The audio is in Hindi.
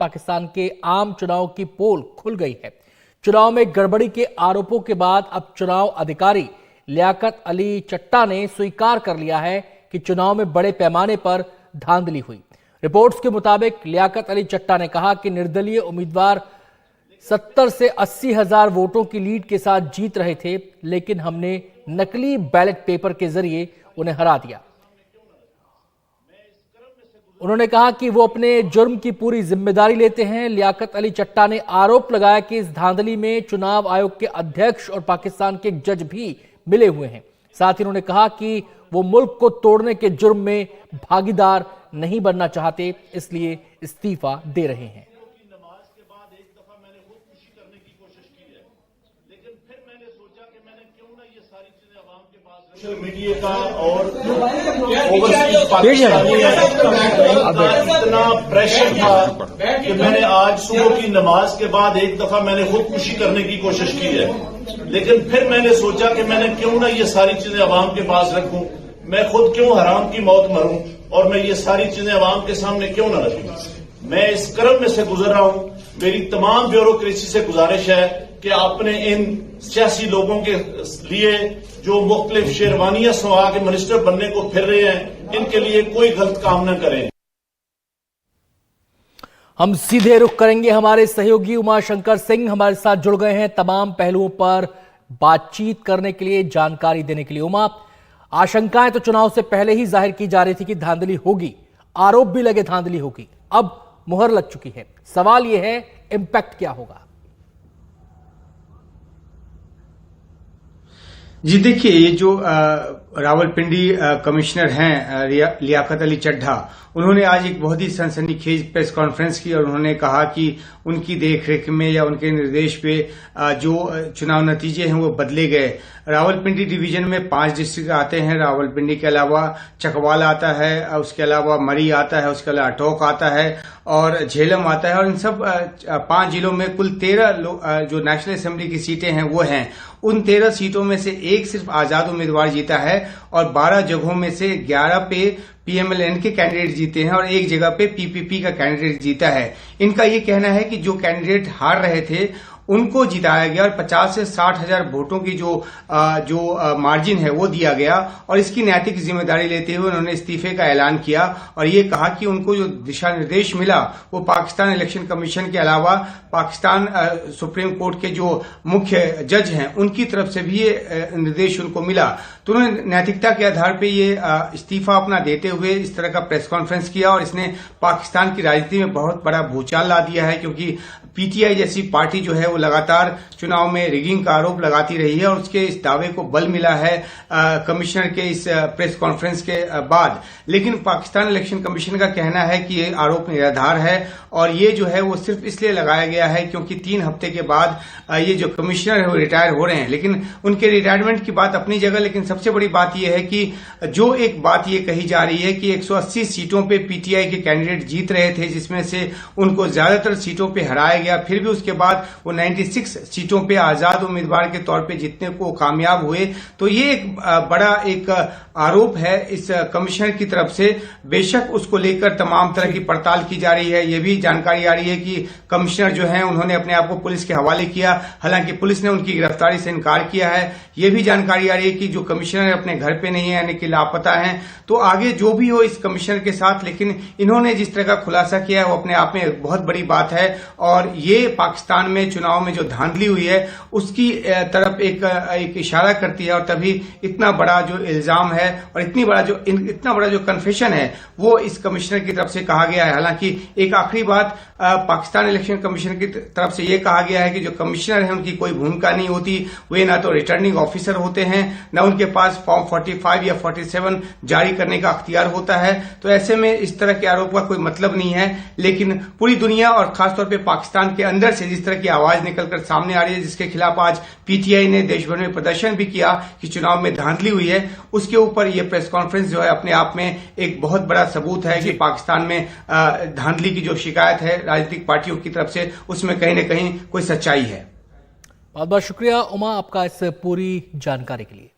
पाकिस्तान के आम चुनाव की पोल खुल गई है। चुनाव में गड़बड़ी के आरोपों के बाद अब चुनाव अधिकारी लियाकत अली चट्टा ने स्वीकार कर लिया है कि चुनाव में बड़े पैमाने पर धांधली हुई। रिपोर्ट्स के मुताबिक लियाकत अली चट्टा ने कहा कि निर्दलीय उम्मीदवार 70 से 80 हजार वोटों की लीड के साथ जीत रहे थे, लेकिन हमने नकली बैलेट पेपर के जरिए उन्हें हरा दिया। उन्होंने कहा कि वो अपने जुर्म की पूरी जिम्मेदारी लेते हैं। लियाकत अली चट्टा ने आरोप लगाया कि इस धांधली में चुनाव आयोग के अध्यक्ष और पाकिस्तान के एक जज भी मिले हुए हैं। साथ ही उन्होंने कहा कि वो मुल्क को तोड़ने के जुर्म में भागीदार नहीं बनना चाहते, इसलिए इस्तीफा दे रहे हैं। सोशल मीडिया का और ओवरसीज पाकिस्तानी इतना प्रेशर था कि मैंने आज सुबह की नमाज के बाद एक दफा मैंने खुदकुशी करने की कोशिश की है, लेकिन फिर मैंने सोचा कि मैंने क्यों ना ये सारी चीजें अवाम के पास रखूं, मैं खुद क्यों हराम की मौत मरूं और मैं ये सारी चीजें अवाम के सामने क्यों ना रखूं। मैं इस क्रम में से गुजर रहा हूं। मेरी तमाम ब्यूरोक्रेसी से गुजारिश है कि आपने इन सियासी लोगों के लिए जो मुख्तलिफ शेरवानियां सवा के मिनिस्टर बनने को फिर रहे हैं, इनके लिए कोई गलत काम न करें। हम सीधे रुख करेंगे। हमारे सहयोगी उमाशंकर सिंह हमारे साथ जुड़ गए हैं तमाम पहलुओं पर बातचीत करने के लिए, जानकारी देने के लिए। उमा, आशंकाएं तो चुनाव से पहले ही जाहिर की जा रही थी कि धांधली होगी, आरोप भी लगे धांधली होगी, अब मुहर लग चुकी है। सवाल यह है इंपैक्ट क्या होगा? जी देखिए, ये जो रावलपिंडी कमिश्नर हैं लियाकत अली चड्ढा, उन्होंने आज एक बहुत ही सनसनीखेज प्रेस कॉन्फ्रेंस की और उन्होंने कहा कि उनकी देखरेख में या उनके निर्देश पे जो चुनाव नतीजे हैं वो बदले गए। रावलपिंडी डिवीजन में 5 डिस्ट्रिक्ट आते हैं। रावलपिंडी के अलावा चकवाल आता है, उसके अलावा मरी आता है, उसके अलावा अटोक आता है और झेलम आता है। और इन सब 5 जिलों में कुल 13 जो नेशनल असेंबली की सीटें हैं वो हैं। उन 13 सीटों में से एक सिर्फ आजाद उम्मीदवार जीता है और 12 जगहों में से 11 पे पीएमएलएन के कैंडिडेट जीते हैं और एक जगह पे पीपीपी का कैंडिडेट जीता है। इनका ये कहना है कि जो कैंडिडेट हार रहे थे उनको जिताया गया और 50 से 60 हजार वोटों की जो मार्जिन है वो दिया गया और इसकी नैतिक जिम्मेदारी लेते हुए उन्होंने इस्तीफे का ऐलान किया और ये कहा कि उनको जो दिशा निर्देश मिला वो पाकिस्तान इलेक्शन कमीशन के अलावा पाकिस्तान सुप्रीम कोर्ट के जो मुख्य जज हैं उनकी तरफ से भी ये निर्देश उनको मिला। तो उन्होंने नैतिकता के आधार पर ये इस्तीफा अपना देते हुए इस तरह का प्रेस कॉन्फ्रेंस किया और इसने पाकिस्तान की राजनीति में बहुत बड़ा भूचाल ला दिया है, क्योंकि पीटीआई जैसी पार्टी जो है वो लगातार चुनाव में रिगिंग का आरोप लगाती रही है और उसके इस दावे को बल मिला है कमिश्नर के इस प्रेस कॉन्फ्रेंस के बाद। लेकिन पाकिस्तान इलेक्शन कमीशन का कहना है कि ये आरोप निराधार है और ये जो है वो सिर्फ इसलिए लगाया गया है क्योंकि 3 हफ्ते के बाद ये जो कमिश्नर है वो रिटायर हो रहे हैं। लेकिन उनके रिटायरमेंट की बात अपनी जगह, लेकिन सबसे बड़ी बात यह है कि जो एक बात ये कही जा रही है कि 180 सीटों पे पीटीआई के कैंडिडेट जीत रहे थे, जिसमें से उनको ज्यादातर सीटों पे हराया गया, फिर भी उसके बाद वो 96 सीटों पे आजाद उम्मीदवार के तौर पे जीतने को कामयाब हुए। तो ये एक बड़ा एक आरोप है इस कमिश्नर की तरफ से। बेशक उसको लेकर तमाम तरह की पड़ताल की जा रही है। ये भी जानकारी आ रही है कि कमिश्नर जो है उन्होंने अपने आप को पुलिस के हवाले किया, हालांकि पुलिस ने उनकी गिरफ्तारी से इनकार किया है। ये भी जानकारी आ रही है कि जो कमिश्नर अपने घर पे नहीं है, यानी कि लापता है। तो आगे जो भी हो इस कमिश्नर के साथ, लेकिन इन्होंने जिस तरह का खुलासा किया है वो अपने आप में एक बहुत बड़ी बात है और ये पाकिस्तान में चुनाव में जो धांधली हुई है उसकी तरफ एक इशारा करती है और तभी इतना बड़ा जो इल्जाम है और इतना बड़ा जो कन्फेशन है वो इस कमिश्नर की तरफ से कहा गया है। हालांकि एक आखिरी बात, पाकिस्तान इलेक्शन कमीशन की तरफ से ये कहा गया है कि जो कमिश्नर है उनकी कोई भूमिका नहीं होती, वे ना तो रिटर्निंग ऑफिसर होते हैं, ना उनके पास फॉर्म 45 या 47 जारी करने का अख्तियार होता है। तो ऐसे में इस तरह के आरोप का कोई मतलब नहीं है। लेकिन पूरी दुनिया और खासतौर पर पाकिस्तान के अंदर से जिस तरह की आवाज निकलकर सामने आ रही है, जिसके खिलाफ आज पीटीआई ने देश भर में प्रदर्शन भी किया कि चुनाव में धांधली हुई है, उसके ऊपर यह प्रेस कॉन्फ्रेंस जो है अपने आप में एक बहुत बड़ा सबूत है कि पाकिस्तान में धांधली की जो शिकायत है राजनीतिक पार्टियों की तरफ से उसमें कहीं न कहीं कोई सच्चाई है। बहुत बहुत शुक्रिया उमा आपका इस पूरी जानकारी के लिए।